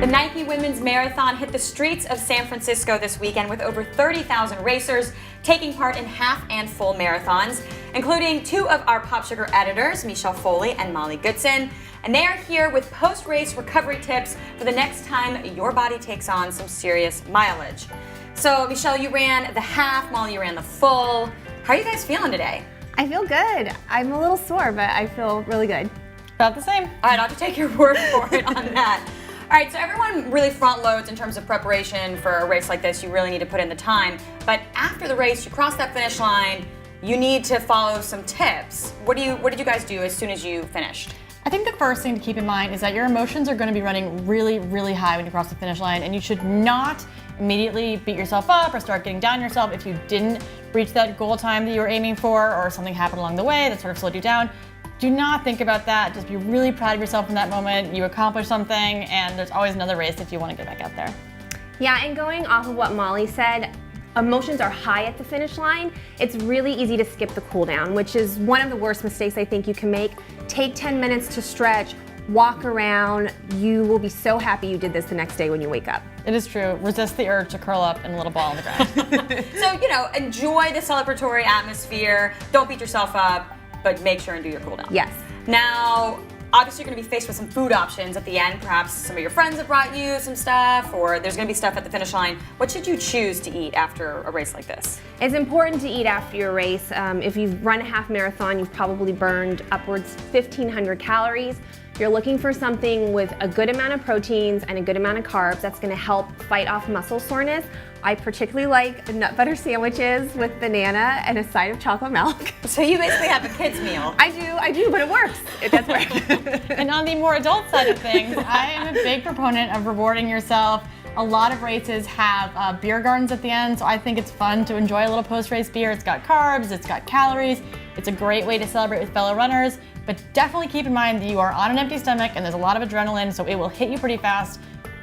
The Nike Women's Marathon hit the streets of San Francisco this weekend with over 30,000 racers taking part in half and full marathons, including two of our Pop Sugar editors, Michelle Foley and Molly Goodson. And they are here with post-race recovery tips for the next time your body takes on some serious mileage. So, Michelle, you ran the half, Molly, you ran the full. How are you guys feeling today? I feel good. I'm a little sore, but I feel really good. About the same. All right, I'll have to take your word for it on that. All right, so everyone really front loads in terms of preparation for a race like this. You really need to put in the time. But after the race, you cross that finish line, you need to follow some tips. What did you guys do as soon as you finished? I think the first thing to keep in mind is that your emotions are going to be running really, really high when you cross the finish line, and you should not immediately beat yourself up or start getting down on yourself if you didn't reach that goal time that you were aiming for or something happened along the way that sort of slowed you down. Do not think about that. Just be really proud of yourself in that moment. You accomplished something, and there's always another race if you want to get back out there. Yeah, and going off of what Molly said, emotions are high at the finish line. It's really easy to skip the cool down, which is one of the worst mistakes I think you can make. Take 10 minutes to stretch, walk around. You will be so happy you did this the next day when you wake up. It is true. Resist the urge to curl up in a little ball on the ground. So, enjoy the celebratory atmosphere. Don't beat yourself up, but make sure and do your cool down. Yes. Now, obviously you're going to be faced with some food options at the end. Perhaps some of your friends have brought you some stuff, or there's going to be stuff at the finish line. What should you choose to eat after a race like this? It's important to eat after your race. If you've run a half marathon, you've probably burned upwards 1,500 calories. You're looking for something with a good amount of proteins and a good amount of carbs that's going to help fight off muscle soreness. I particularly like nut butter sandwiches with banana and a side of chocolate milk. So you basically have a kid's meal. I do, but it works. It does work. And on the more adult side of things, I am a big proponent of rewarding yourself. A lot of races have beer gardens at the end, so I think it's fun to enjoy a little post-race beer. It's got carbs, it's got calories. It's a great way to celebrate with fellow runners, but definitely keep in mind that you are on an empty stomach and there's a lot of adrenaline, so it will hit you pretty fast.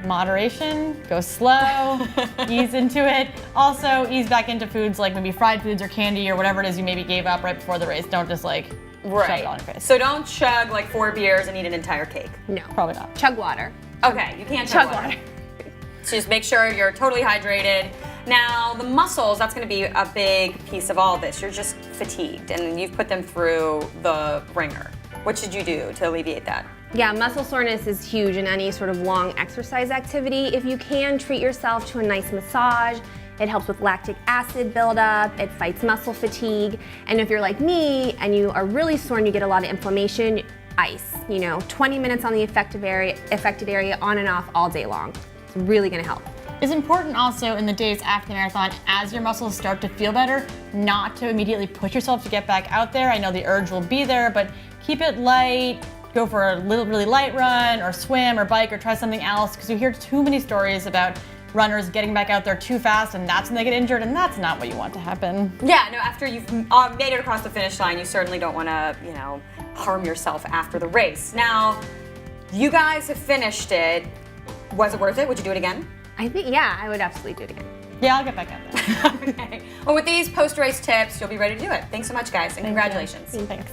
Moderation, go slow, ease into it. Also, ease back into foods like maybe fried foods or candy or whatever it is you maybe gave up right before the race. Don't just shove it on your face. So don't chug like 4 beers and eat an entire cake. No. Probably not. Chug water. Okay, you can't chug water. So just make sure you're totally hydrated. Now, the muscles, that's going to be a big piece of all this. You're just fatigued, and you've put them through the ringer. What should you do to alleviate that? Yeah, muscle soreness is huge in any sort of long exercise activity. If you can, treat yourself to a nice massage. It helps with lactic acid buildup, it fights muscle fatigue, and if you're like me and you are really sore and you get a lot of inflammation, ice. 20 minutes on the affected area on and off all day long. It's really gonna help. It's important also in the days after the marathon, as your muscles start to feel better, not to immediately push yourself to get back out there. I know the urge will be there, but keep it light. Go for a really light run or swim or bike or try something else, because you hear too many stories about runners getting back out there too fast and that's when they get injured, and that's not what you want to happen. Yeah, no, after you've made it across the finish line, you certainly don't want to, harm yourself after the race. Now, you guys have finished it. Was it worth it? Would you do it again? I think, yeah, I would absolutely do it again. Yeah, I'll get back out there. Okay. Well, with these post-race tips, you'll be ready to do it. Thanks so much, guys, and congratulations. Thanks.